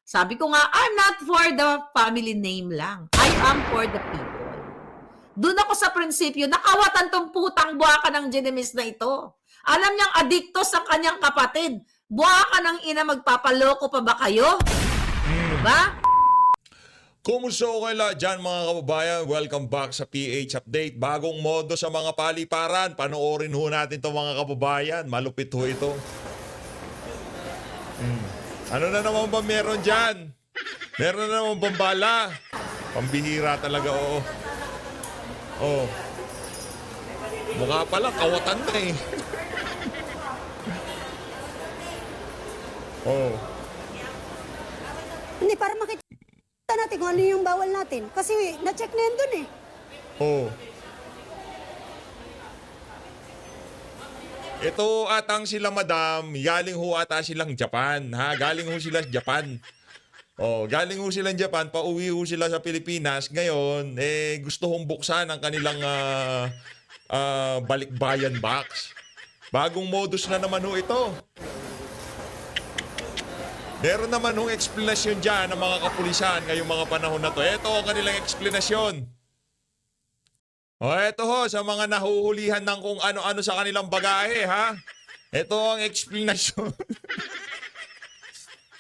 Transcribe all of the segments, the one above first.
Sabi ko nga, I'm not for the family name lang. I am for the people. Doon ako sa prinsipyo, nakawatan tong putang buwaka ng Genemis na ito. Alam niyang adikto sa kanyang kapatid. Buwaka ng ina, magpapaloko pa ba kayo? Diba? Kumusta ko kayo lahat dyan mga kababayan? Welcome back sa PH Update. Bagong modo sa mga paliparan. Panoorin ho natin itong mga kababayan. Malupit ho ito. Ano na naman ba meron dyan? Meron na naman bang bala? Pambihira talaga, oo. Oh. Mukha pala, kawatan na eh. Oh. Hindi, para makita natin kung ano yung bawal natin. Kasi na-check na yun dun eh. Oh. Ito atang sila madam, galing ho ata silang Japan, ha? Galing ho sila sa Japan. Oh, galing ho silang Japan, pauwi ho sila sa Pilipinas. Ngayon, gusto hong buksan ang kanilang balikbayan box. Bagong modus na naman ho ito. Meron naman hong explanation dyan ng mga kapulisan ngayong mga panahon na to. Ito ang kanilang explanation. O eto ho, sa mga nahuhulihan ng kung ano-ano sa kanilang bagahe, ha? Ito ang explanation.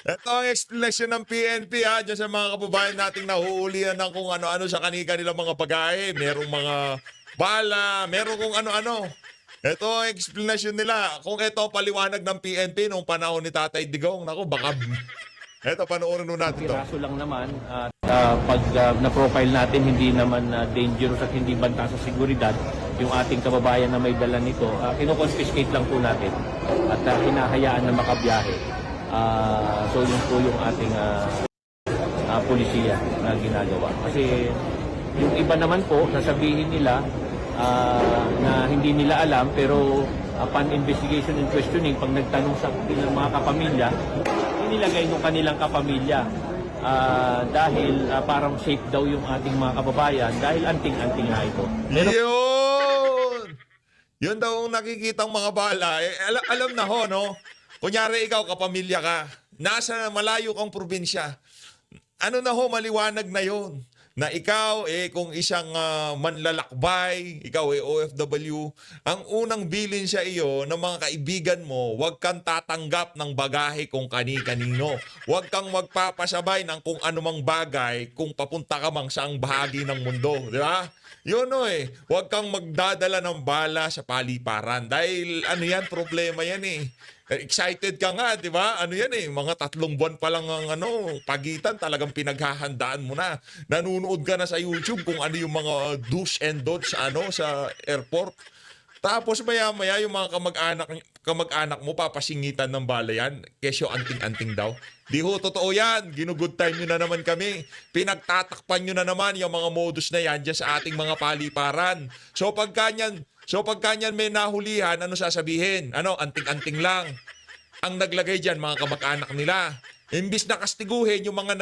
Ito ang explanation ng PNP, ha? Diyan sa mga kababayan nating nahuhulihan ng kung ano-ano sa kanilang mga bagahe. Merong mga bala, merong kung ano-ano. Ito ang explanation nila. Kung ito ang paliwanag ng PNP nung panahon ni Tatay Digong, naku, baka... Ito, panoorin nun natin to. Piraso lang naman at pag na-profile natin hindi naman dangerous at hindi banta sa seguridad yung ating kababayan na may dala nito, kino-confiscate lang po natin at hinahayaan na makabiyahe. So yun po yung ating polisiya na ginagawa. Kasi yung iba naman po, sasabihin nila na hindi nila alam pero upon investigation and questioning, pag nagtanong sa mga kapamilya, nilagay ng kanilang kapamilya dahil parang safe daw yung ating mga kababayan dahil anting-anting nga ito. Yun! Yun daw ang nakikitang mga bala. Alam na ho, no? Kunyari ikaw, kapamilya ka, nasa malayo kang probinsya. Ano na ho, maliwanag na yun. Na ikaw, kung isang manlalakbay, ikaw OFW, ang unang bilin sa iyo ng mga kaibigan mo, huwag kang tatanggap ng bagahe kung kani-kanino. Huwag kang magpapasabay ng kung anumang bagay kung papunta ka mang saang bahagi ng mundo. Di ba? Yun o huwag kang magdadala ng bala sa paliparan. Dahil ano yan, problema yan Excited ka nga, di ba? Ano yan mga 3 buwan pa lang ang pagitan, talagang pinaghahandaan mo na. Nanunood ka na sa YouTube kung ano yung mga do's and don'ts sa airport. Tapos maya-maya yung mga kamag-anak mo papasingitan ng bala yan. Kesyo anting-anting daw. Di ho, totoo yan. Ginugood time nyo na naman kami. Pinagtatakpan nyo na naman yung mga modus na yan dyan sa ating mga paliparan. So pagka nyan may nahulihan, ano sasabihin? Anting-anting lang. Ang naglagay dyan, mga kamag-anak nila. Imbis na kastiguhin yung mga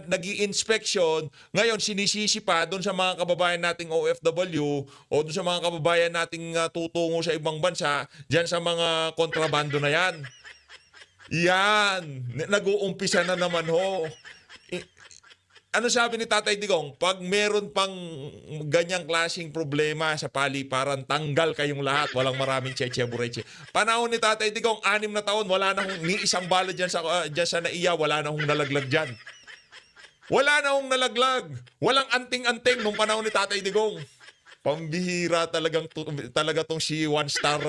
nag-i-inspection, ngayon sinisisi pa doon sa mga kababayan nating OFW o doon sa mga kababayan nating tutungo sa ibang bansa, dyan sa mga kontrabando na yan. Yan. Nag-uumpisa na naman ho. Ano sabi ni Tatay Digong? Pag meron pang ganyang klaseng problema sa paliparan, tanggal kayong lahat. Walang maraming cheche-bureche. Panahon ni Tatay Digong, 6 na taon, wala na hong ni isang bala dyan sa naiya, wala na hong nalaglag dyan. Wala na hong nalaglag. Walang anting-anting nung panahon ni Tatay Digong. Pambihira talaga tong si one star,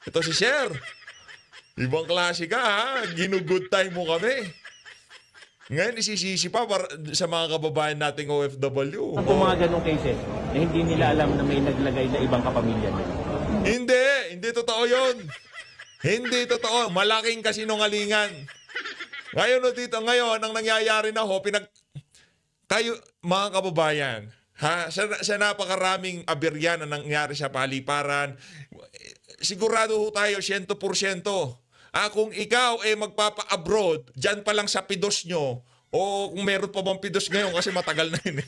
ito si Sir. Ibang klase ka ha, ginugood time mo kami. Ngayon, isisisi pa sa mga kababayan nating OFW. Kung mga ganong cases na hindi nila alam na may naglagay na ibang kapamilya nila. Hindi totoo yun. Hindi totoo. Malaking kasinungalingan. Ngayon, ang nangyayari na ho, kayo, mga kababayan, sa napakaraming aberya na nangyari sa paliparan, sigurado ho tayo, 100%. Kung ikaw magpapa-abroad, dyan pa lang sa pidos nyo, o kung meron pa bang pidos ngayon kasi matagal na yun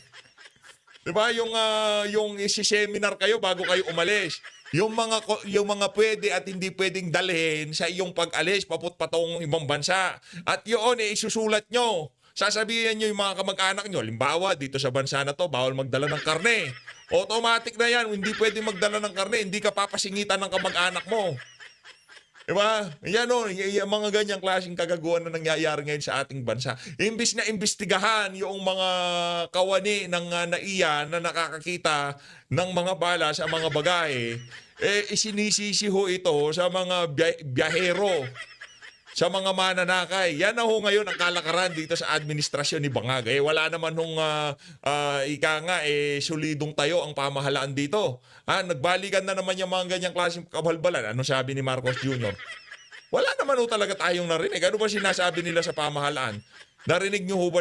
'Di ba? Yung isi-seminar kayo bago kayo umalis. Yung mga pwede at hindi pwedeng dalhin sa iyong pag-alis patungong ibang bansa. At yun isusulat nyo. Sasabihin nyo yung mga kamag-anak nyo, halimbawa dito sa bansa na to, bawal magdala ng karne. Automatic na yan, hindi pwede magdala ng karne, hindi ka papasingitan ng kamag-anak mo. Diba? Yan o, yung mga ganyang klaseng kagaguhan na nangyayari ngayon sa ating bansa. Imbis na imbestigahan yung mga kawani ng NAIA na nakakakita ng mga bala sa mga bagahe, isinisisi ho ito sa mga biyahero, sa mga mananakay. Yan na ho ngayon ang kalakaran dito sa administrasyon ni Bangag. Wala naman hong solidong tayo ang pamahalaan dito. Nagbalikan na naman yung mga ganyang klaseng kabalbalan. Ano sabi ni Marcos Jr.? Wala naman ho talaga tayong narinig. Ano ba sinasabi nila sa pamahalaan? Narinig nyo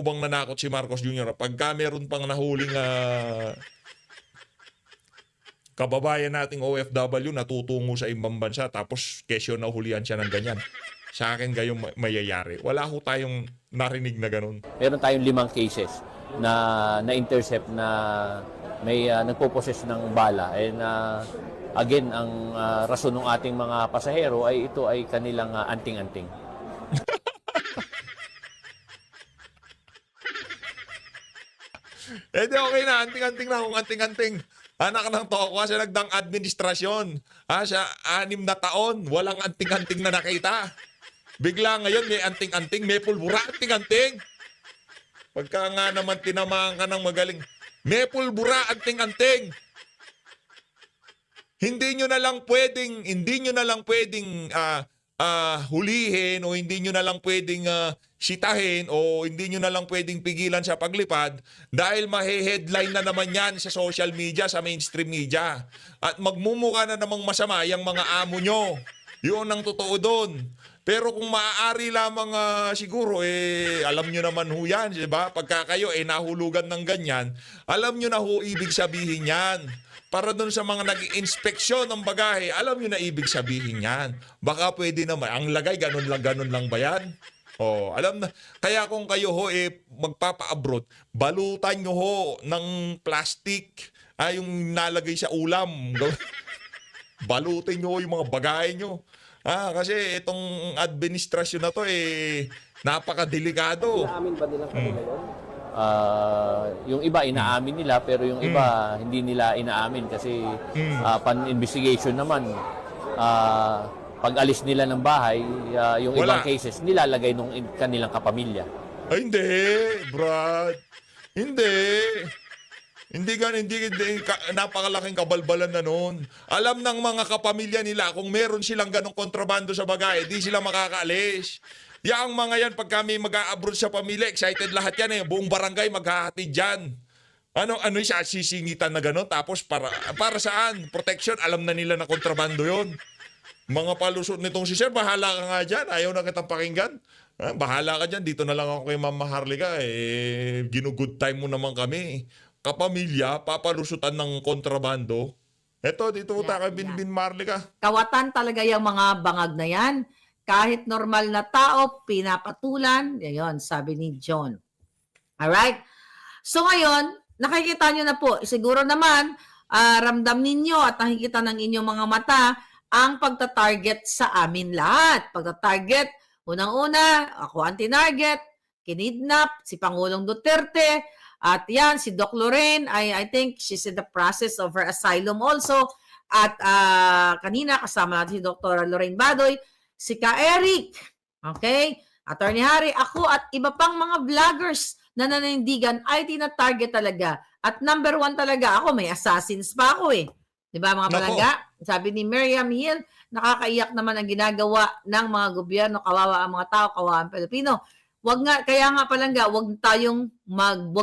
bang nanakot si Marcos Jr. Pagka meron pang nahuling kababayan nating OFW natutungo sa ibang bansa tapos kesyo na hulihan siya ng ganyan. Sa akin gayong mayayari. Wala ho tayong narinig na ganun. Meron tayong 5 cases na-intercept na may nagpo-possess ng bala. And again, ang rason ng ating mga pasahero ay ito ay kanilang anting-anting. Di okay na. Anting-anting na kung anting-anting. Anak ng toko sa nagdang administrasyon. Sa 6 na taon, walang anting-anting na nakita. Bigla ngayon may anting-anting, may pulbura, anting-anting. Pagka nga naman tinamaan ka ng magaling, may pulbura, anting-anting. Hindi nyo na lang pwedeng hulihin o hindi nyo na lang pwedeng sitahin o hindi nyo na lang pwedeng pigilan sa paglipad dahil mahe-headline na naman yan sa social media, sa mainstream media. At magmumukha na namang masama yung mga amo nyo. Yun ang totoo doon. Pero kung maaari lamang siguro, alam nyo naman ho yan, diba? Pagka kayo nahulugan ng ganyan, alam nyo na ho ibig sabihin yan. Para doon sa mga nag-inspeksyon ng bagahe, alam nyo na ibig sabihin yan. Baka pwede naman. Ang lagay, ganun lang ba yan? Alam na. Kaya kung kayo ho magpapa-abroad, balutan nyo ho ng plastic, yung nalagay sa ulam. Balutin nyo ho yung mga bagahe nyo. Kasi itong administrasyon na to napakadelikado. Naamin ba nilang kanila yun? Yung iba inaamin nila pero yung iba hindi nila inaamin kasi pan-investigation naman pag alis nila ng bahay yung ibang cases nilalagay nung kanilang kapamilya. Ay hindi, Brad. Hindi napakalaking kabalbalan na noon. Alam ng mga kapamilya nila kung meron silang ganong kontrabando sa bagahe, di sila makakaalis. Yang mga yan, pag kami mag-a-abroad sa pamilya, excited lahat yan buong barangay maghahatid dyan. Ano siya, sisingitan na gano'n? Tapos para saan? Protection, alam na nila na kontrabando yon. Mga palusot nitong si Sir, bahala ka nga dyan. Ayaw na kitang pakinggan. Bahala ka dyan, dito na lang ako kay Mama Harlika. Ginugood time mo naman kami. Kapamilya, papalusutan ng kontrabando. Eto, dito tayo kay Binbin Marlika. Kawatan talaga yung mga bangag na yan. Kahit normal na tao, pinapatulan. Yan, sabi ni John. Alright? So ngayon, nakikita nyo na po, siguro naman, ramdam ninyo at nakikita ng inyong mga mata ang pagta-target sa amin lahat. Pagta-target, unang-una, ako ang tinarget, kinidnap, si Pangulong Duterte, at yan, si Doc Lorraine, I think she's in the process of her asylum also. At kanina, kasama natin si Dr. Lorraine Badoy, si Ka Eric, okay? Attorney Harry, ako at iba pang mga vloggers na nananindigan ay tina-target talaga. At number 1 talaga ako, may assassins pa ako Di ba mga palangga? Sabi ni Miriam Hill, nakakaiyak naman ang ginagawa ng mga gobyerno, kawawa ang mga tao, kawawa ang Pilipino. Kaya nga palangga, wag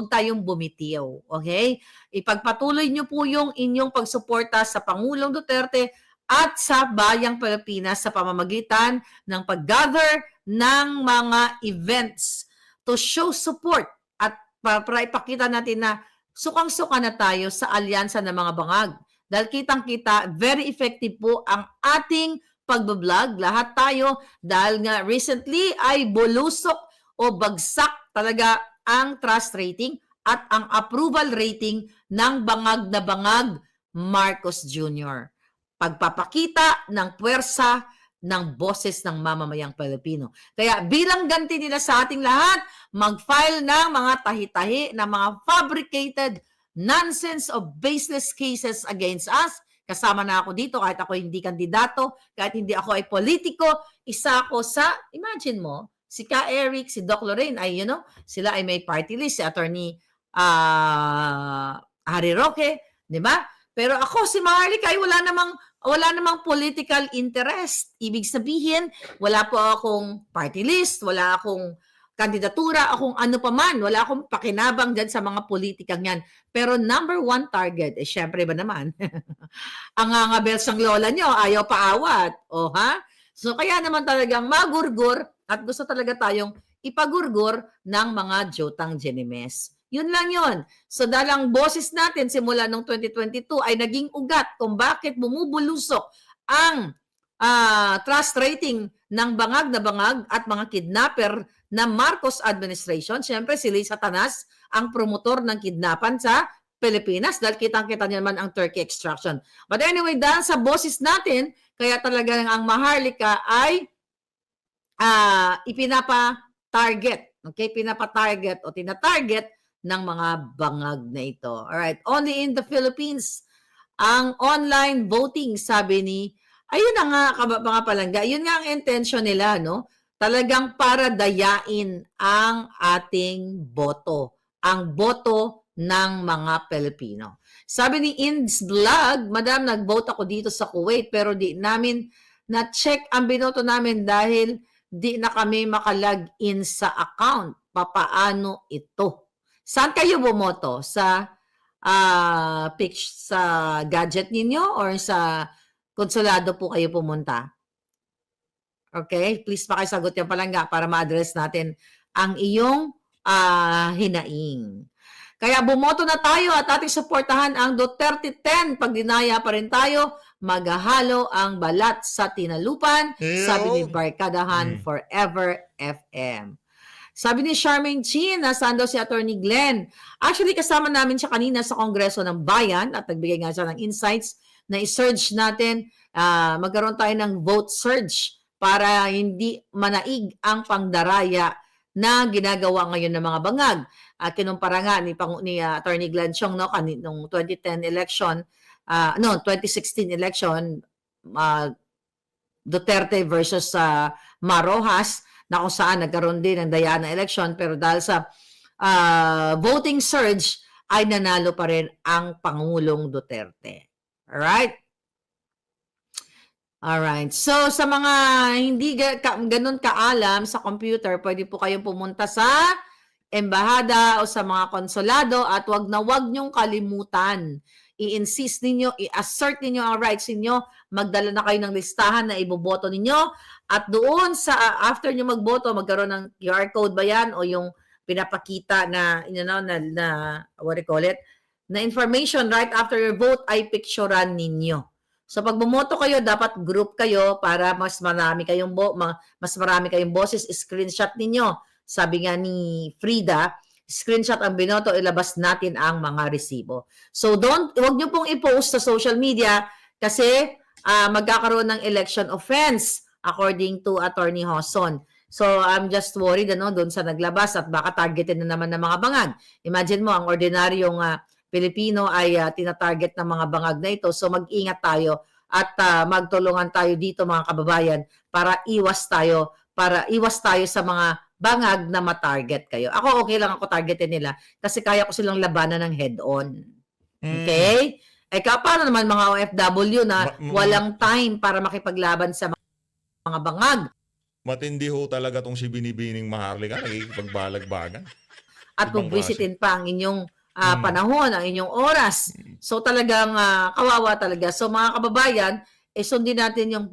tayong bumitiw, okay? Ipagpatuloy niyo po yung inyong pagsuporta sa Pangulong Duterte at sa bayang Pilipinas sa pamamagitan ng pag-gather ng mga events to show support at para ipakita natin na sukang-suka na tayo sa alyansa ng mga bangag. Dahil kitang-kita, very effective po ang ating pagbablog. Lahat tayo, dahil nga recently ay bulusok o bagsak talaga ang trust rating at ang approval rating ng bangag na bangag Marcos Jr. Pagpapakita ng puwersa ng boses ng mamamayang Pilipino. Kaya bilang ganti nila sa ating lahat, mag-file ng mga tahi-tahi na mga fabricated nonsense of baseless cases against us. Kasama na ako dito kahit ako hindi kandidato, kahit hindi ako ay politiko, isa ako sa, imagine mo, si Ka Eric, si Doc Lorraine, ay sila ay may party list, si Attorney Harry Roque, di ba? Pero ako, si Maharlika, ay wala namang political interest. Ibig sabihin, wala po akong party list, wala akong kandidatura, akong ano pa man, wala akong pakinabang dyan sa mga politikang yan. Pero number one target, syempre ba naman, ang ngangabel sang lola nyo, ayaw paawat. O ha? So kaya naman talagang magurgur at gusto talaga tayong ipagurgur ng mga Jotang Genimes. Yun lang yun. So dalang boses natin simula noong 2022 ay naging ugat kung bakit bumubulusok ang trust rating ng bangag na bangag at mga kidnapper na Marcos administration. Siyempre, sila Satanas ang promotor ng kidnapan sa Pilipinas dahil kitang-kita niyo naman ang Turkey extraction. But anyway, dahil sa boses natin, kaya talaga ang Maharlika ay ipinapa-target. Okay? Pinapa-target o tina-target ng mga bangag na ito. Alright, only in the Philippines, ang online voting, sabi ni, ayun na nga, mga palangga, yun nga ang intention nila, no? Talagang para dayain ang ating boto, ang boto ng mga Pilipino. Sabi ni Inds Vlog, Madam, nag-vote ako dito sa Kuwait, pero di namin na-check ang binoto namin dahil di na kami makalag-in sa account. Papaano ito? Saan kayo bumoto? Sa sa gadget ninyo or sa konsulado po kayo pumunta? Okay? Please pakisagot yan palangga para ma-address natin ang iyong hinaing. Kaya bumoto na tayo at ating suportahan ang Duterte 10. Pag dinaya pa rin tayo, maghahalo ang balat sa tinalupan, sabi ni Barkadahan Forever FM. Sabi ni Charmaine Chin, nasaan daw si Attorney Glenn? Actually, kasama namin siya kanina sa Kongreso ng Bayan at nagbigay nga siya ng insights na i-surge natin. Magkaroon tayo ng vote surge para hindi manaig ang pangdaraya na ginagawa ngayon ng mga bangag. Kinumpara nga ni Attorney Glenn Chong noong 2010 election, 2016 election, Duterte versus Marojas, na kung saan nagkaroon din ng daya na election, pero dahil sa voting surge ay nanalo pa rin ang Pangulong Duterte. Alright? Alright. So, sa mga hindi ganun kaalam sa computer, pwede po kayong pumunta sa embahada o sa mga konsulado at wag niyong kalimutan. I-insist ninyo, i-assert ninyo ang rights ninyo, magdala na kayo ng listahan na iboboto ninyo at doon sa after nyo magboto, magkaroon ng QR code ba yan o yung pinapakita na what do you call it, na information right after your vote ay picturean ninyo. So pag bumoto kayo, dapat group kayo para mas marami kayong boses, screenshot ninyo. Sabi nga ni Frida, screenshot ang binoto, ilabas natin ang mga resibo. So wag niyo pong i-post sa social media kasi magkakaroon ng election offense according to Attorney Hoson. So I'm just worried doon sa naglabas at baka targeted na naman ng mga bangag. Imagine mo, ang ordinaryong Pilipino ay tinatarget ng mga bangag na ito. So mag-ingat tayo at magtulungan tayo dito mga kababayan para iwas tayo sa mga bangag na matarget kayo. Ako okay lang ako targetin nila kasi kaya ko silang labanan ng head-on. Okay? Paano naman mga OFW na walang time para makipaglaban sa mga bangag? Matindi ho talaga tong si Binibining Maharlika, nagkikipagbalag-bagan. At bubwisitin pa ang inyong panahon, ang inyong oras. So talagang kawawa talaga. So mga kababayan, sundin natin yung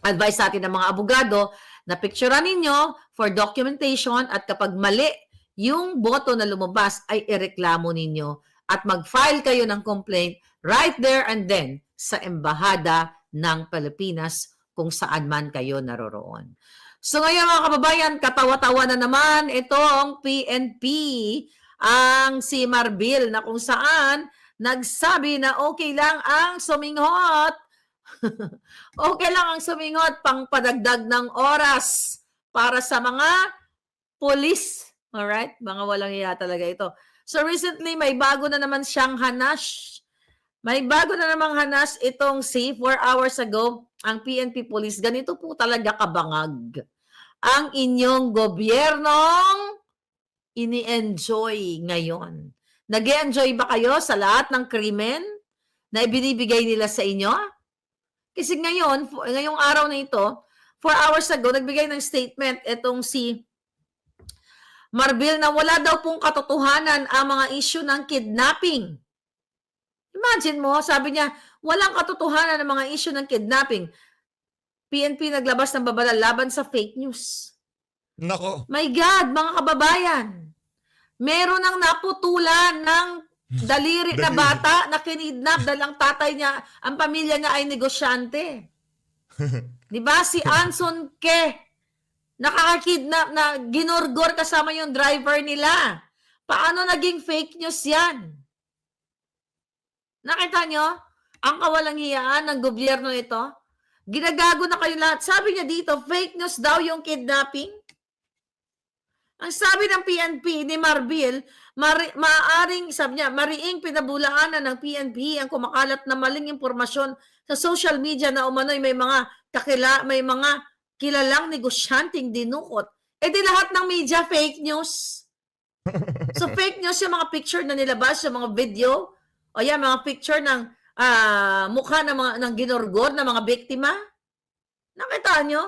advice natin ng mga abogado na picturean ninyo for documentation at kapag mali yung boto na lumabas ay ireklamo ninyo at mag-file kayo ng complaint right there and then sa Embahada ng Pilipinas kung saan man kayo naroroon. So ngayon mga kababayan, katawa-tawa na naman itong PNP, ang si Marbil na kung saan nagsabi na okay lang ang suminghot. Okay lang ang suminghot pang padagdag ng oras para sa mga pulis. Alright? Mga walang iya talaga ito. So recently, may bago na naman siyang hanas. May bago na namang hanas itong si 4 hours ago, ang PNP Police. Ganito po talaga kabangag ang inyong gobyernong ini-enjoy ngayon. Nag-enjoy ba kayo sa lahat ng krimen na ibinibigay nila sa inyo? Kasi ngayon, ngayong araw na ito, 4 hours ago, nagbigay ng statement itong si Marbil na wala daw pong katotohanan ang mga issue ng kidnapping. Imagine mo, sabi niya, walang katotohanan ng mga issue ng kidnapping. PNP naglabas ng babala laban sa fake news. Nako. My God, mga kababayan, meron ng naputulan ng daliri na bata na kinidnap dahil ang tatay niya, ang pamilya niya ay negosyante. Di ba? Si Anson Ke, nakakakidnap na ginurgor kasama yung driver nila. Paano naging fake news yan? Nakita nyo? Ang kawalang hiyaan ng gobyerno ito. Ginagago na kayo lahat. Sabi niya dito, fake news daw yung kidnapping. Ang sabi ng PNP ni Marbil, maaaring, sabi niya, mariing pinabulaanan ng PNP ang kumakalat na maling impormasyon sa social media na umano'y may mga kilalang negosyanteng dinukot. Eh di lahat ng media fake news. So fake news yung mga picture na nilabas, yung mga video, o yan, mga picture ng mukha ng ginorgor na mga biktima. Nakita nyo?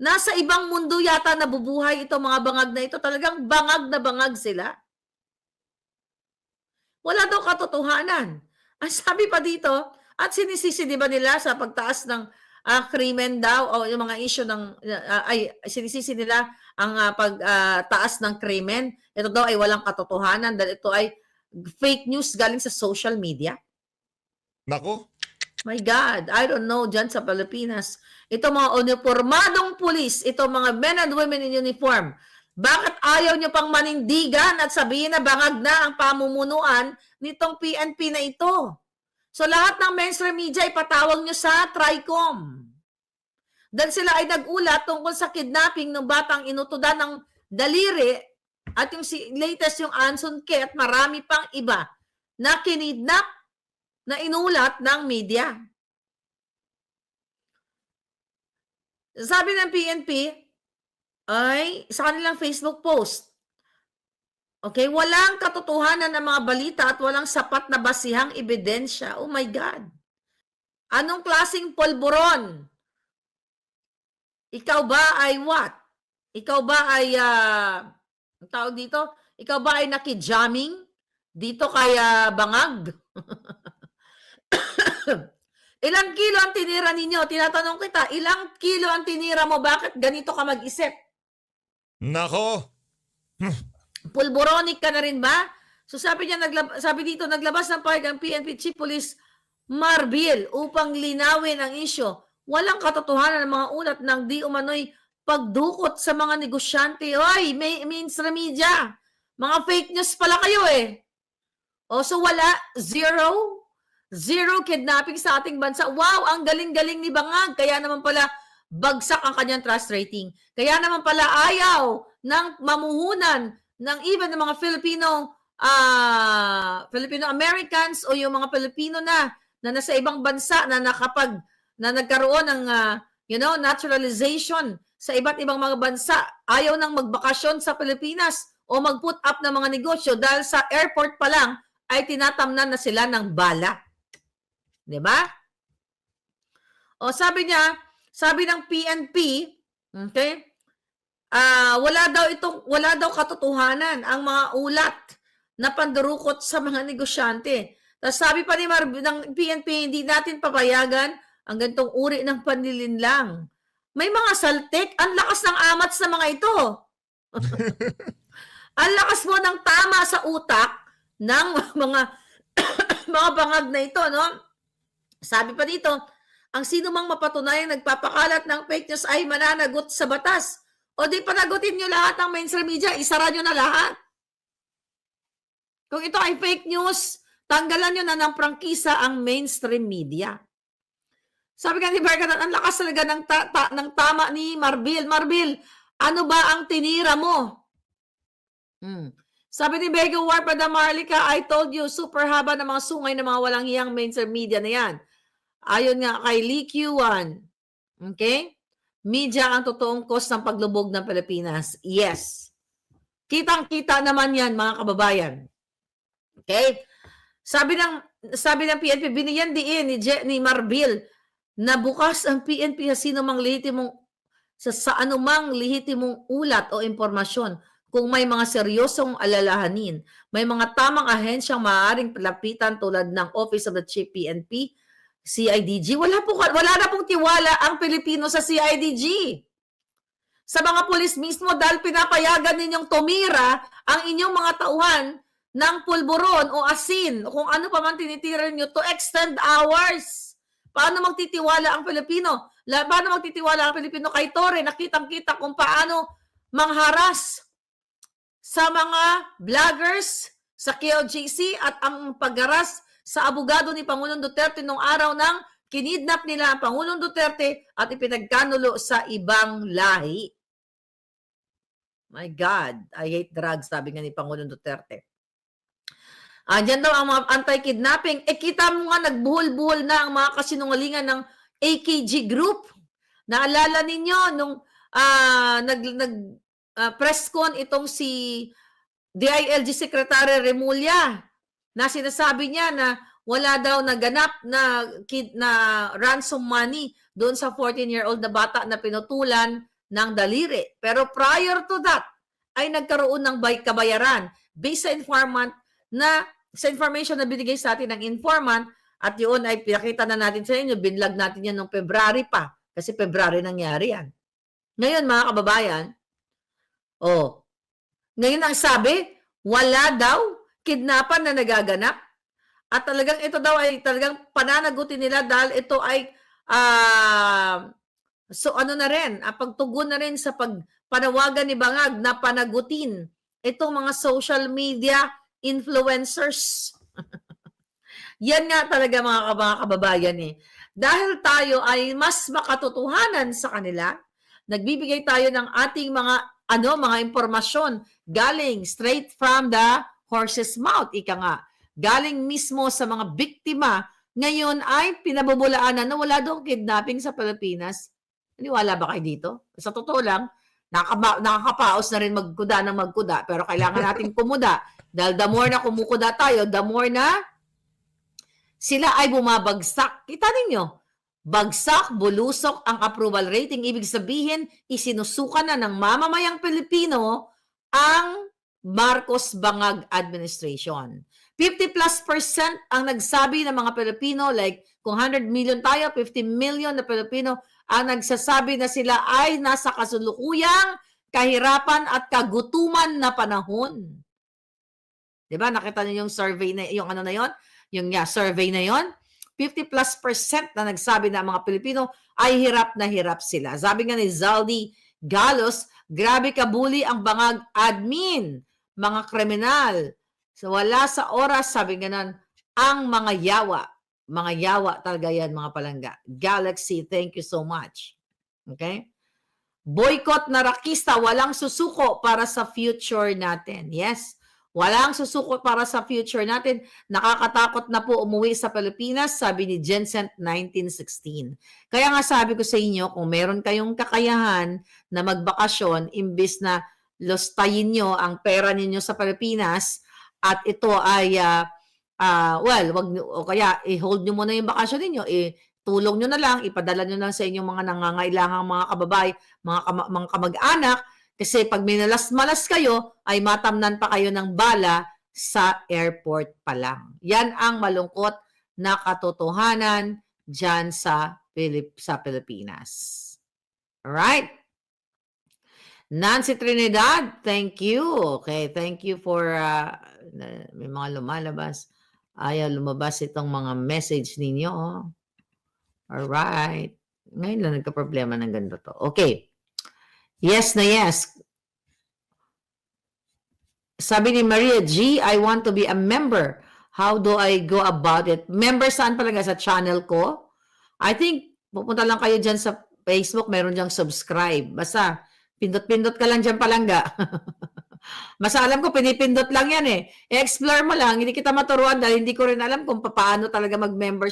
Nasa ibang mundo yata nabubuhay itong mga bangag na ito. Talagang bangag na bangag sila. Wala daw katotohanan. Ang sabi pa dito, at sinisisi di ba nila sa pagtaas ng krimen daw o yung mga issue ng sinisisi nila ang pagtaas ng krimen. Ito daw ay walang katotohanan dahil ito ay fake news galing sa social media. Nako. My God, I don't know dyan sa Pilipinas. Ito mga uniformadong pulis, ito mga men and women in uniform. Bakit ayaw nyo pang manindigan at sabihin na bangag na ang pamumunuan nitong PNP na ito? So lahat ng mainstream media ipatawag nyo sa TRICOM. Dahil sila ay nag-ulat tungkol sa kidnapping ng batang inutudan ng daliri at yung latest yung Anson Ke at marami pang iba na kinidnap na inulat ng media. Sabi ng PNP ay sa kanilang Facebook post, okay, walang katotohanan ng mga balita at walang sapat na basihang ebidensya. Oh my God. Anong klaseng polboron? Ikaw ba ay what? Ikaw ba ay, ang tawag dito? Ikaw ba ay nakijamming dito kay bangag? Ilang kilo ang tinira ninyo? Tinatanong kita, ilang kilo ang tinira mo? Bakit ganito ka mag-isip? Nako. Pulboronic ka na rin ba? So sabi niya, sabi dito, naglabas ng pahayag ang PNP Chief Police Marbil upang linawin ang isyo. Walang katotohanan ng mga ulat ng di umano'y pagdukot sa mga negosyante. Oy, mainstream media. Mga fake news pala kayo eh. O so wala, zero kidnapping sa ating bansa. Wow, ang galing-galing ni Bangag. Kaya naman pala bagsak ang kanyang trust rating. Kaya naman pala ayaw ng mamuhunan ng even ng mga Filipino Americans o yung mga Pilipino na nasa ibang bansa na nagkaroon ng naturalization sa iba't ibang mga bansa. Ayaw nang magbakasyon sa Pilipinas o mag-put up ng mga negosyo dahil sa airport pa lang ay tinatamnan na sila ng bala. 'Di ba? O sabi ng PNP, okay? Wala daw katotohanan ang mga ulat na pandurukot sa mga negosyante. Tapos sabi pa ng PNP, hindi natin papayagan ang ganitong uri ng panlilinlang. May mga saltik, ang lakas ng amats na mga ito. Ang lakas mo ng tama sa utak ng mga bangag na ito, no? Sabi pa dito, ang sino mang mapatunayang nagpapakalat ng fake news ay mananagot sa batas. O di panagutin nyo lahat ng mainstream media, isara nyo na lahat. Kung ito ay fake news, tanggalan nyo na ng prangkisa ang mainstream media. Sabi nga ni Bergatan, ang lakas talaga ng tama ni Marbil. Marbil, ano ba ang tinira mo? Sabi ni Vega Warpada Marlica, I told you, super haba ng mga sungay ng mga walang hiyang mainstream media na yan. Ayon nga kay Lee Q1. Okay? Media ang totoong cause ng paglubog ng Pilipinas. Yes. Kitang-kita naman yan, mga kababayan. Okay? Sabi ng PNP, binigyan diin ni Marbil na bukas ang PNP sa anumang lehitimong ulat o impormasyon. Kung may mga seryosong alalahanin, may mga tamang ahensyang maaaring lapitan tulad ng Office of the Chief PNP, CIDG. Wala na pong tiwala ang Pilipino sa CIDG. Sa mga pulis mismo dahil pinapayagan ninyong tumira ang inyong mga tauhan ng pulburon o asin o kung ano pa man tinitira niyo to extend hours. Paano magtitiwala ang Pilipino? Paano magtitiwala ang Pilipino kay Torre? Nakitang-kita kung paano mangharas sa mga vloggers sa KOJC at ang paggaras sa abogado ni Pangulong Duterte nung araw ng kinidnap nila ang Pangulong Duterte at ipinagkanulo sa ibang lahi. My God, I hate drugs, sabi nga ni Pangulong Duterte. Diyan daw ang mga anti-kidnapping. Kita mo nga, nagbuhol-buhol na ang mga kasinungalingan ng AKG Group. Naalala ninyo nung press con itong si DILG Secretary Remulla na sinasabi niya na wala daw naganap na ransom money doon sa 14-year-old na bata na pinutulan ng daliri. Pero prior to that, ay nagkaroon ng kabayaran based sa information na binigay sa atin ng informant at yun ay pinakita na natin sa inyo, binlog natin yan noong February pa kasi February nangyari yan. Ngayon mga kababayan, ngayon ang sabi, wala daw kidnapan na nagaganap at talagang ito daw ay talagang pananagutin nila dahil ito ay pagtugon na rin sa panawagan ni Bangag na panagutin itong mga social media influencers. Yan nga talaga mga kababayan eh. Dahil tayo ay mas makatotohanan sa kanila, nagbibigay tayo ng ating mga impormasyon galing straight from the horse's mouth, ika nga. Galing mismo sa mga biktima, ngayon ay pinabubulaanan na wala daw kidnapping sa Pilipinas. Naniwala ba kayo dito? Sa totoo lang, nakakapaos na rin magkuda ng magkuda, pero kailangan natin kumuda. Dahil the more na kumukuda tayo, the more na sila ay bumabagsak. Kita ninyo, bagsak, bulusok ang approval rating. Ibig sabihin, isinusukan na ng mamamayang Pilipino ang Marcos Bangag administration. 50+% ang nagsabi ng mga Pilipino, like kung 100 million tayo, 50 million na Pilipino ang nagsasabi na sila ay nasa kasulukuyang kahirapan at kagutuman na panahon. Diba? Nakita niyo yung survey na yung survey na yon. 50+% na nagsabi na mga Pilipino ay hirap na hirap sila. Sabi nga ni Zaldi Galos, grabe kabuli ang Bangag admin, mga kriminal. So wala sa oras, sabi nga nun, ang mga yawa talaga yan mga palangga. Galaxy, thank you so much. Okay? Boycott na rakista, walang susuko para sa future natin. Yes. Walang susuko para sa future natin. Nakakatakot na po umuwi sa Pilipinas, sabi ni Jensen 1916. Kaya nga sabi ko sa inyo, kung meron kayong kakayahan na magbakasyon, imbis na lostayin nyo ang pera ninyo sa Pilipinas, at ito ay, kaya i-hold nyo muna yung bakasyon ninyo, tulong nyo na lang, ipadala nyo lang sa inyong mga nangangailangang mga kababay, mga kamag-anak, kasi pag minalas-malas kayo, ay matamnan pa kayo ng bala sa airport pa lang. Yan ang malungkot na katotohanan dyan sa Pilipinas. Alright? Nancy Trinidad, thank you. Okay, thank you for, may mga lumalabas. Ayaw lumabas itong mga message ninyo. Alright. Ngayon lang nagka-problema ng ganito to. Okay. Yes na yes. Sabi ni Maria G, I want to be a member. How do I go about it? Member saan palaga? Sa channel ko? I think, pupunta lang kayo dyan sa Facebook, meron dyan subscribe. Basta, pindot-pindot ka lang dyan palangga. Basta alam ko, pinipindot lang yan eh. I-explore mo lang, hindi kita maturuan dahil hindi ko rin alam kung paano talaga mag-member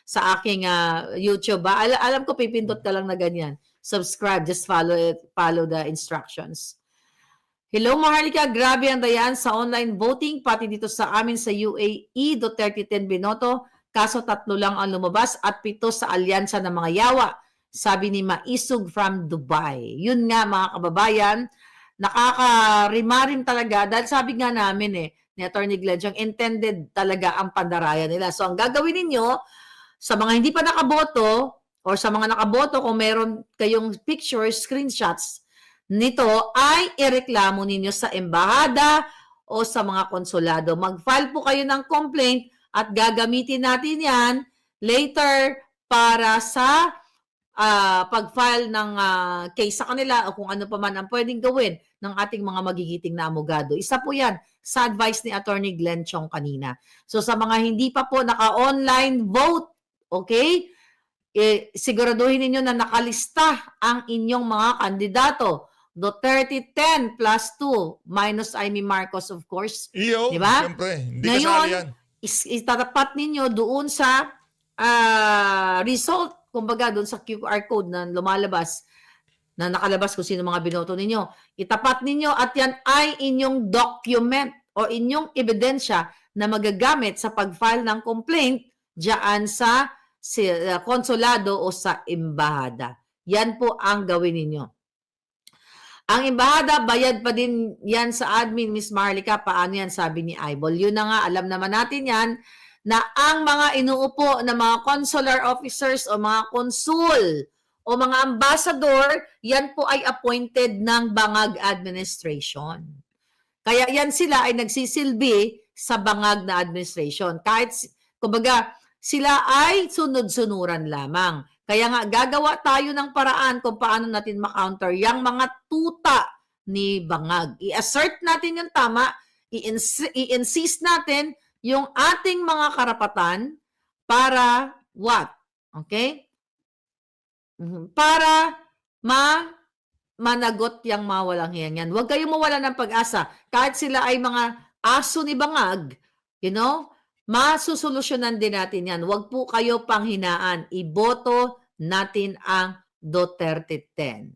sa aking YouTube. Alam ko, pipindot ka lang na ganyan. Subscribe, just follow the instructions. Hello, Maharlika. Grabe ang dayan sa online voting, pati dito sa amin sa UAE, Duterte 10 binoto. Kaso 3 lang ang lumabas at 7 sa alyansa ng mga yawa. Sabi ni Maisug from Dubai. Yun nga mga kababayan, nakakarimarim talaga dahil sabi nga namin ni Attorney Glenn, intended talaga ang pandaraya nila. So ang gagawin ninyo, sa mga hindi pa nakaboto or sa mga nakaboto, kung meron kayong pictures, screenshots, nito ay ireklamo ninyo sa embahada o sa mga konsulado. Mag-file po kayo ng complaint at gagamitin natin yan later para sa pag-file ng case sa kanila o kung ano pa man ang pwedeng gawin ng ating mga magigiting na abogado. Isa po yan sa advice ni Attorney Glenn Chong kanina. So sa mga hindi pa po naka-online vote, okay? Siguraduhin ninyo na nakalista ang inyong mga kandidato. Duterte 10 plus 2 minus Amy Marcos, of course. Iyo, diba? siyempre. Hindi Ngayon, kasali yan. itatapat ninyo doon sa result, kumbaga doon sa QR code na lumalabas, na nakalabas kung sino mga binoto ninyo. Itapat ninyo at yan ay inyong document o inyong ebidensya na magagamit sa pag-file ng complaint diyan sa konsulado o sa embahada. Yan po ang gawin ninyo. Ang embahada, bayad pa din yan sa admin, Miss Marlica. Paano yan? Sabi ni Aibol. Yun na nga, alam naman natin yan, na ang mga inuupo na mga consular officers o mga konsul o mga ambassador, yan po ay appointed ng Bangag Administration. Kaya yan sila ay nagsisilbi sa Bangag na administration. Kahit, kumbaga, sila ay sunod-sunuran lamang. Kaya nga, gagawa tayo ng paraan kung paano natin ma-counter yung mga tuta ni Bangag. I-assert natin yung tama, i-insist natin yung ating mga karapatan para what? Okay? Para managot yung mawalang hiyan yan. Huwag kayong mawala ng pag-asa. Kahit sila ay mga aso ni Bangag, you know, masusolusyonan din natin yan. Huwag po kayo panghinaan. Iboto natin ang Duterte 10.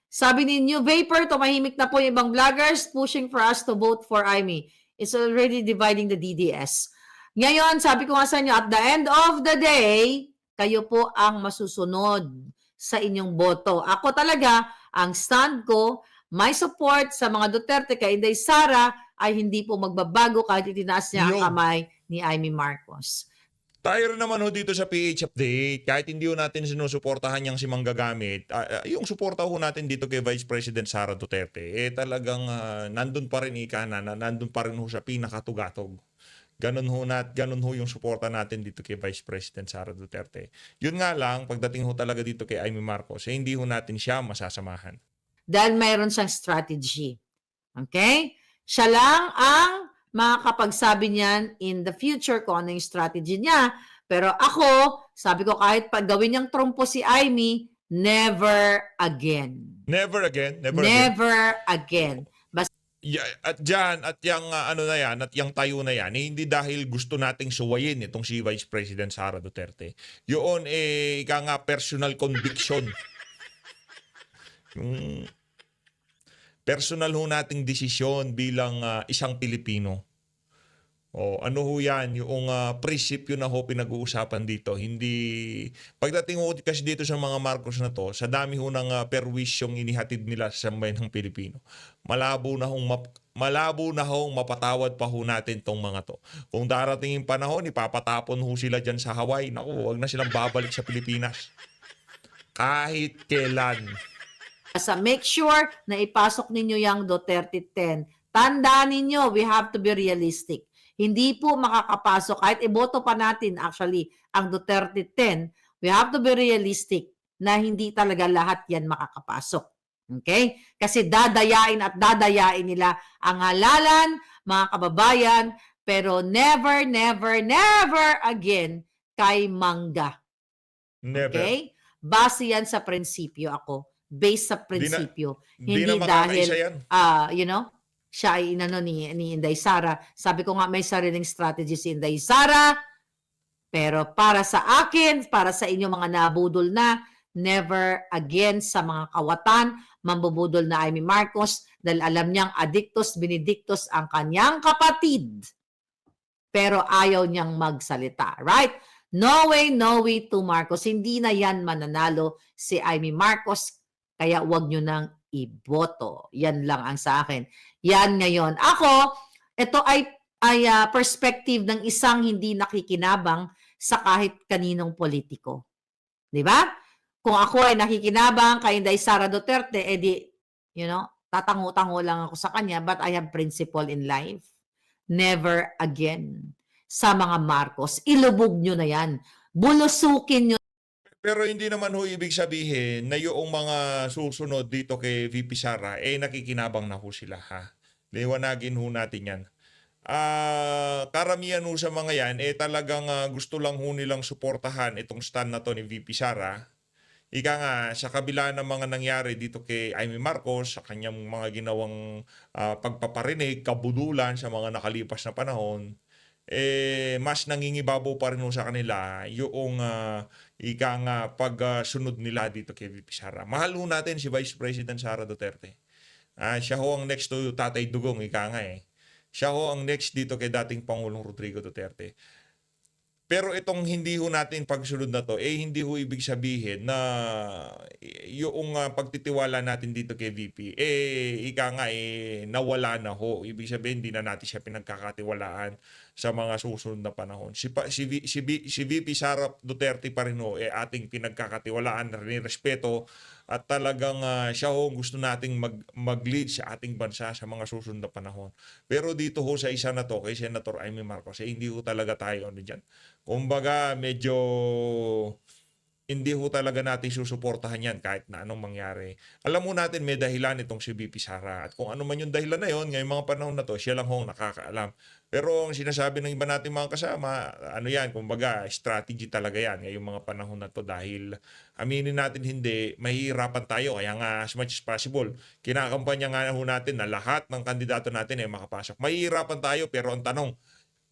Sabi ni New Vapor, tumahimik na po yung ibang vloggers pushing for us to vote for Amy. It's already dividing the DDS. Ngayon, sabi ko nga sa inyo, at the end of the day, kayo po ang masusunod sa inyong boto. Ako talaga, ang stand ko, my support sa mga Duterte kay Inday Sara ay hindi po magbabago kahit itinaas niya ang kamay ni Amy Marcos. Tayo rin naman ho dito sa PH Update, kahit hindi ho natin sinusuportahan niyang si Manggagamit, yung suporta ho natin dito kay Vice President Sara Duterte, talagang nandun pa rin nandun pa rin ho sa pinakatugatog. Ganun ho yung suporta natin dito kay Vice President Sara Duterte. Yun nga lang, pagdating ho talaga dito kay Amy Marcos, hindi ho natin siya masasamahan. Dahil mayroon siyang strategy. Okay? Siya lang ang makakapagsabi niyan in the future kung ano yung strategy niya. Pero ako, sabi ko kahit pag gawin niyang trumpo si Amy, never again. Never again? Never again. At dyan, at yung ano na yan, at yung tayo na yan, hindi dahil gusto nating suwayin itong si Vice President Sara Duterte. Yun, ika nga personal conviction. Yung personal ho nating desisyon bilang isang Pilipino. O ano ho yan, yung prinsipyo na ho pinag-uusapan dito. Hindi, pagdating ho kasi dito sa mga Marcos na to, sa dami ho ng perwisyong inihatid nila sa sambayan ng Pilipino, malabo na hong mapatawad pa ho natin tong mga to. Kung darating yung panahon, ipapatapon ho sila dyan sa Hawaii, naku, huwag na silang babalik sa Pilipinas. Kahit kailan. Make sure na ipasok ninyo yung Duterte 10. Tandaan ninyo, we have to be realistic. Hindi po makakapasok, kahit iboto pa natin actually ang Duterte 10, we have to be realistic na hindi talaga lahat yan makakapasok. Okay? Kasi dadayain at dadayain nila ang halalan, mga kababayan, pero never, never, never again kay Mangga. Never. Okay? Base yan sa prinsipyo ako. Based sa prinsipyo. Di Hindi na makakaisa dahil, yan. siya ay inano ni Inday Sara. Sabi ko nga may sariling strategy si Inday Sara. Pero para sa akin, para sa inyo mga nabudol na, never again sa mga kawatan, mambubudol na Amy Marcos dahil alam niyang adictus benedictus ang kanyang kapatid. Pero ayaw niyang magsalita. Right? No way to Marcos. Hindi na yan mananalo si Amy Marcos. Kaya wag nyo nang iboto. Yan lang ang sa akin. Yan ngayon. Ako, ito ay perspective ng isang hindi nakikinabang sa kahit kaninong politiko. Di ba? Kung ako ay nakikinabang kay Inday Sara Duterte, edi, tatango-tango lang ako sa kanya, but I have principle in life. Never again sa mga Marcos. Ilubog nyo na yan. Bulusukin nyo. Pero hindi naman ho ibig sabihin na yung mga susunod dito kay VP Sara, nakikinabang na ho sila, ha? Liwanagin ho natin yan. Karamihan ho sa mga yan, talagang gusto lang ho nilang suportahan itong stand na to ni VP Sara. Ika nga, sa kabila ng mga nangyari dito kay Amy Marcos, sa kanyang mga ginawang pagpaparinig, kabudulan sa mga nakalipas na panahon, mas nangingibabaw pa rin ho sa kanila yung pagsunod nila dito kay VP Sara. Mahal ho natin si Vice President Sara Duterte. Siya ho ang next to Tatay Dugong, ika nga Siya ho ang next dito kay dating Pangulong Rodrigo Duterte. Pero itong hindi ho natin pagsunod na to, hindi ho ibig sabihin na yung pagtitiwala natin dito kay VP, nawala na ho. Ibig sabihin, hindi na natin siya pinagkakatiwalaan sa mga susunod na panahon. Si VP Sara Duterte pa rin ho, ating pinagkakatiwalaan, respeto, at talagang siya ho gusto nating mag-lead sa ating bansa sa mga susunod na panahon. Pero dito ho sa isa na to, kay Senator Amy Marcos, hindi ho talaga tayo dyan. Kumbaga, medyo hindi ho talaga natin susuportahan yan kahit na anong mangyari. Alam mo natin may dahilan itong si VP Sara. At kung ano man yung dahilan na yon, ngayong mga panahon na to, siya lang ho nakakaalam. Pero ang sinasabi ng iba natin mga kasama, kumbaga, strategy talaga yan ngayong mga panahon na to dahil aminin natin hindi, mahihirapan tayo. Kaya nga, as much as possible, kinakampanya nga ho natin na lahat ng kandidato natin ay makapasok. Mahihirapan tayo pero ang tanong,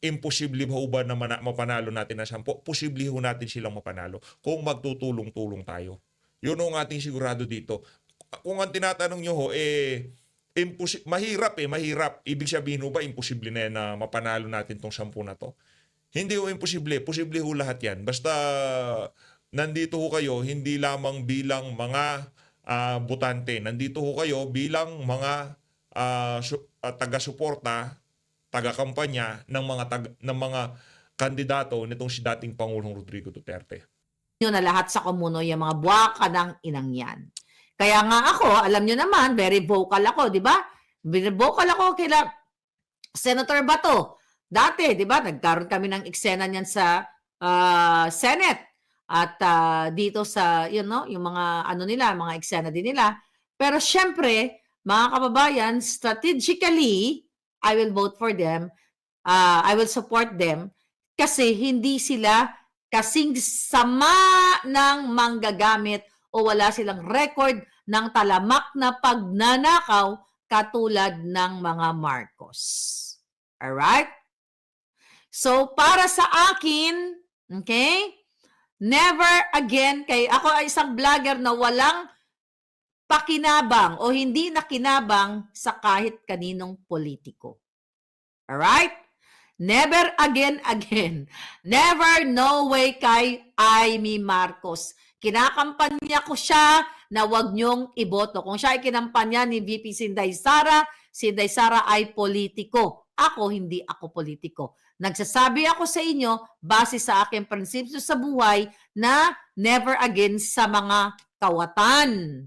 imposible ho ba na mapanalo natin na 10? Posible ho natin silang mapanalo kung magtutulong-tulong tayo. Yun ang ating sigurado dito. Kung ang tinatanong nyo ho, mahirap. Ibig sabihin ho ba, imposible na yan na mapanalo natin tong 10 na to? Hindi ho imposible. Posible ho lahat yan. Basta nandito ho kayo, hindi lamang bilang mga botante. Nandito ho kayo bilang mga taga-suporta, taga-kampanya ng mga kandidato nitong si dating Pangulong Rodrigo Duterte. Na lahat sa komuno yung mga buwaka ng inang yan. Kaya nga ako, alam nyo naman, very vocal ako, di ba? Very vocal ako kila Senator Bato. Dati, di ba, nagkaroon kami ng eksena niyan sa Senate. At dito sa, yung mga mga eksena din nila. Pero syempre, mga kababayan, strategically, I will vote for them. I will support them kasi hindi sila kasing sama ng manggagamit o wala silang record ng talamak na pagnanakaw katulad ng mga Marcos. Alright? So, para sa akin, okay, never again, ako ay isang vlogger na walang pakinabang o hindi nakinabang sa kahit kaninong politiko. Alright? Never again. Never, no way kay Amy Marcos. Kinakampanya ko siya na wag niyong iboto. Kung siya ay kinampanya ni VP Inday Sara, si Inday Sara ay politiko. Ako, hindi ako politiko. Nagsasabi ako sa inyo, base sa aking prinsipyo sa buhay, na never again sa mga kawatan.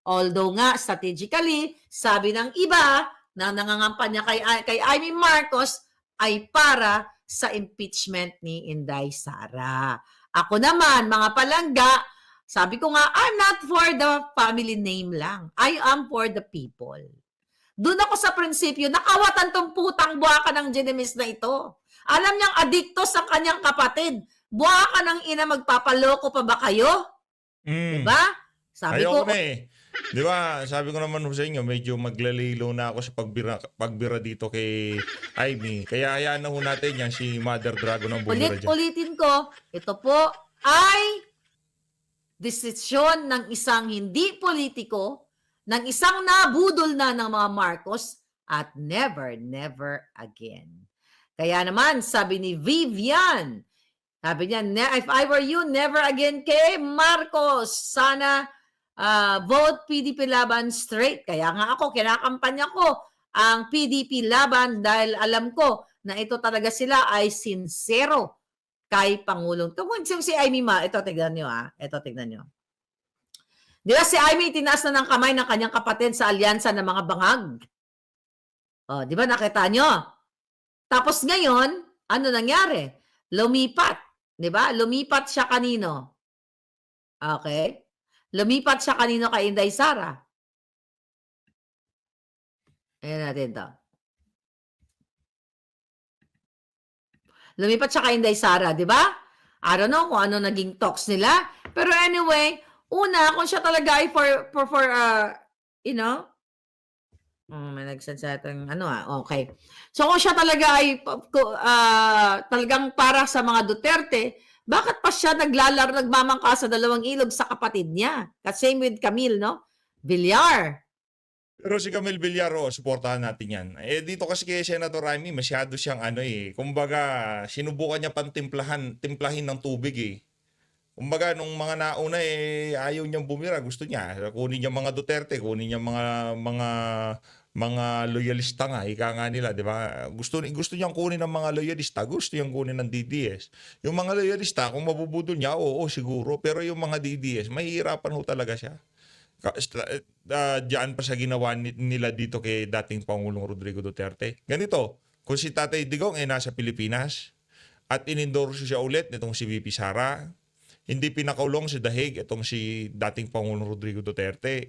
Although nga, strategically, sabi ng iba na nangangampanya kay Amy Marcos ay para sa impeachment ni Inday Sara. Ako naman, mga palangga, sabi ko nga, I'm not for the family name lang. I am for the people. Doon ako sa prinsipyo, nakawatan tong putang buwaka ng Genemis na ito. Alam niyang adikto sa kanyang kapatid. Buwaka ng ina, magpapaloko pa ba kayo? Mm. Diba? Sabi Ayoko ko, na eh. Di ba, sabi ko naman sa inyo, medyo maglalilo na ako sa pagbira dito kay Ivy. Kaya hayaan na ho natin yan, si Mother Dragon ang bumira dyan. ulitin ko, ito po ay desisyon ng isang hindi politiko, ng isang nabudol na ng mga Marcos at never, never again. Kaya naman, sabi ni Vivian, sabi niya, if I were you, never again kay Marcos. Sana vote PDP Laban straight. Kaya nga ako, kinakampanya ko ang PDP Laban dahil alam ko na ito talaga sila ay sincero kay Pangulong. Kung si Amy ito tignan nyo ito tignan nyo. Di ba si Amy tinaas na ng kamay ng kanyang kapatid sa alyansa ng mga bangag? Di ba nakita nyo? Tapos ngayon, ano nangyari? Lumipat. Di ba? Lumipat siya kanino? Okay? Lumipat siya kanino kay Inday Sara? Ayan natin to. Lumipat siya kay Inday Sara, di ba? I don't know kung ano naging talks nila. Pero anyway, una, kung siya talaga ay may nagsend sa atin, okay. So kung siya talaga ay talagang para sa mga Duterte, bakit pa siya nagmamangka sa dalawang ilog sa kapatid niya? Same with Camille, no? Villar. Pero si Camille Villaro, suportahan natin yan. Dito kasi kay Senator Raimi, masyado siyang kumbaga, sinubukan niya timplahin ng tubig eh. Kumbaga, nung mga nauna ayaw niyang bumira, gusto niya. Kunin niya mga Duterte, kunin niya mga loyalista nga, ika nga nila, di ba? Gusto niyang kunin ng mga loyalista, gusto niyang kunin ng DDS. Yung mga loyalista, kung mabubudol niya, oo, siguro. Pero yung mga DDS, mahihirapan ho talaga siya. Diyan pa sa ginawa nila dito kay dating Pangulong Rodrigo Duterte. Ganito, kung si Tatay Digong nasa Pilipinas at inendorso siya ulit nitong si VP Sara, hindi pinakulong si Dahig itong si dating Pangulong Rodrigo Duterte,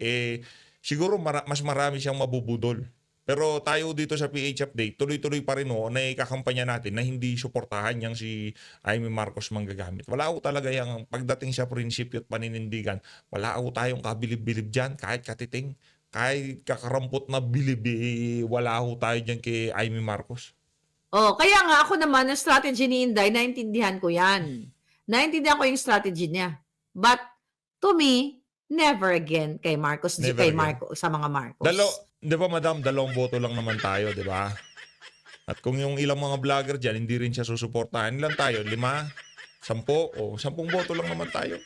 siguro mas marami siyang mabubudol. Pero tayo dito sa PH Update, tuloy-tuloy pa rin na ikakampanya natin na hindi suportahan yang si Amy Marcos manggagamit. Wala ako talaga yung pagdating sa prinsipyo at paninindigan. Wala ako tayong kabilib-bilib dyan, kahit katiting, kahit kakarampot na bilib, wala ako tayo dyan kay Amy Marcos. Kaya nga ako naman, ang strategy ni Inday, naintindihan ko yan. Naintindihan ko yung strategy niya. But to me, never again kay Marcos, Never kay again. Marcos, sa mga Marcos. Di ba madam, 2 boto lang naman tayo, di ba? At kung yung ilang mga vlogger dyan, hindi rin siya susuportahan, ilan tayo? 5? 10? 10 boto lang naman tayo.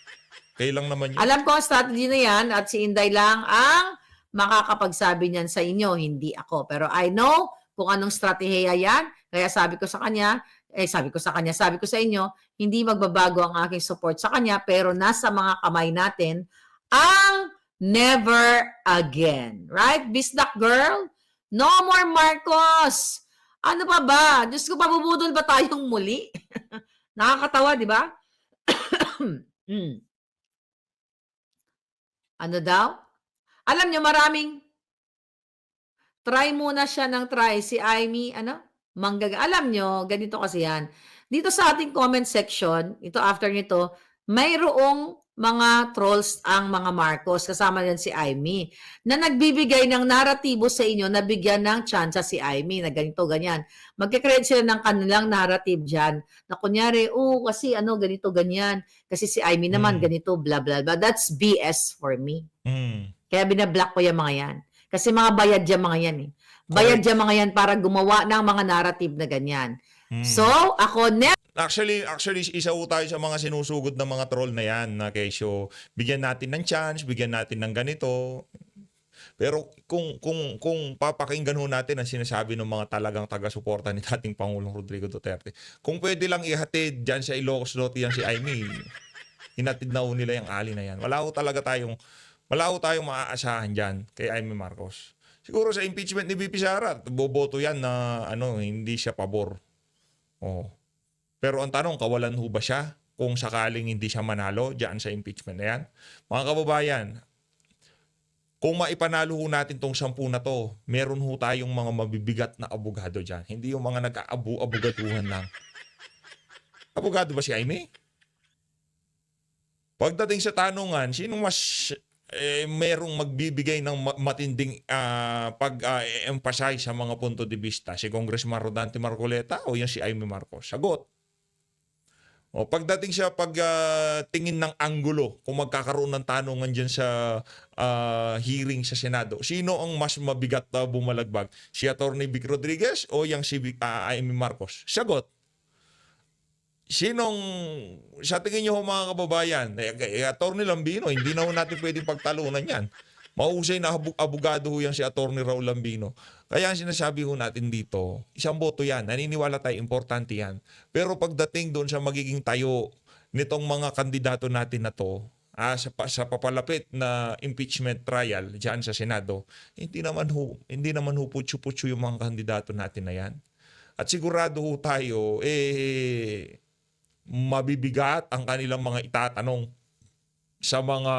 Kayo lang naman yun. Alam ko ang strategy na yan at si Inday lang ang makakapagsabi niyan sa inyo, hindi ako. Pero I know kung anong strategiya yan. Kaya sabi ko sa inyo, hindi magbabago ang aking support sa kanya, pero nasa mga kamay natin ang never again. Right? Bisdak girl? No more Marcos! Ano pa ba? Diyos ko, pabubudol ba tayong muli? Nakakatawa, di ba? Ano daw? Alam nyo, maraming try muna siya ng try. Si Amy, alam nyo, ganito kasi yan. Dito sa ating comment section, ito after nito, mayroong mga trolls ang mga Marcos, kasama yan si Amy, na nagbibigay ng naratibo sa inyo na bigyan ng tsansa si Amy na ganito, ganyan. Magkakreate sila ng kanilang narrative dyan na kunyari, kasi ganito, ganyan. Kasi si Amy naman ganito, blah, blah, blah. That's BS for me. Kaya binablock ko yung mga yan. Kasi mga bayad yung mga yan eh. Bayad yung mga yan para gumawa ng mga narrative na ganyan. So, ako Actually, isa po tayo sa mga sinusugod ng mga troll na yan na kesyo, bigyan natin ng chance, bigyan natin ng ganito. Pero kung papakinggan ho natin ang sinasabi ng mga talagang taga-suporta ni dating Pangulong Rodrigo Duterte, kung pwede lang ihatid dyan sa Ilocos Norte yan si Amy, hinatid na ho nila yung ali na yan. Wala ho tayong maaasahan dyan kay Amy Marcos. Siguro sa impeachment ni VP Sara, boboto yan na hindi siya pabor. Pero ang tanong, kawalan ho ba siya kung sakaling hindi siya manalo diyan sa impeachment na yan. Mga kababayan, kung maipanalo ho natin tong 10 na to, meron ho tayong mga mabibigat na abogado diyan. Hindi yung mga nag-aabu-abugaduhan lang. Abogado ba si Aimee? Pagdating sa tanungan, sino mas merong magbibigay ng matinding pag-emphasize sa mga punto de vista? Si Congressman Rodante Marcoleta o yan si Aimee Marcos? Sagot. O pagdating sa pagtingin ng anggulo, kung magkakaroon ng tanungan dyan sa hearing sa Senado, sino ang mas mabigat na bumalagbag? Si Attorney Vic Rodriguez o yung si Aimee Marcos? Sagot. Sinong, sa tingin nyo mga kababayan, Attorney Lambino, hindi na ho natin pwedeng pagtalunan yan. Mahusay na abogado ho yan si Attorney Raul Lambino. Kaya ang sinasabi ho natin dito, isang boto yan. Naniniwala tayo, importante yan. Pero pagdating doon sa magiging tayo nitong mga kandidato natin na to, sa papalapit na impeachment trial diyan sa Senado, hindi naman ho putyo-putyo yung mga kandidato natin na yan. At sigurado ho tayo, mabibigat ang kanilang mga itatanong sa mga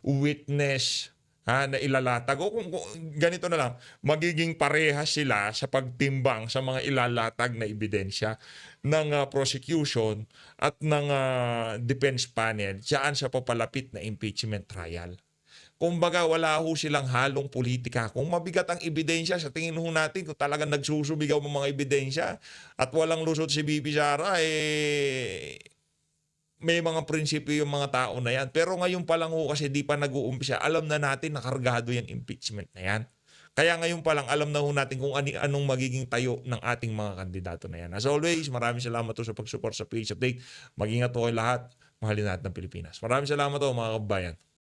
witness na ilalatag. O kung ganito na lang, magiging parehas sila sa pagtimbang sa mga ilalatag na ebidensya ng prosecution at ng defense panel diyan sa papalapit na impeachment trial. Kumbaga wala ho silang halong politika. Kung mabigat ang ebidensya, sa tingin ho natin kung talagang nagsusubigaw ng mga ebidensya at walang lusot si BP Sara, may mga prinsipyo yung mga tao na yan. Pero ngayon pa lang ho kasi di pa nag-uumpisa, alam na natin na kargado yung impeachment na yan. Kaya ngayon pa lang alam na ho natin kung anong magiging tayo ng ating mga kandidato na yan. As always, maraming salamat po sa pag-support sa PH Update. Mag-ingat po kayo lahat. Mahalin natin ng Pilipinas. Maraming salamat po mga kababayan.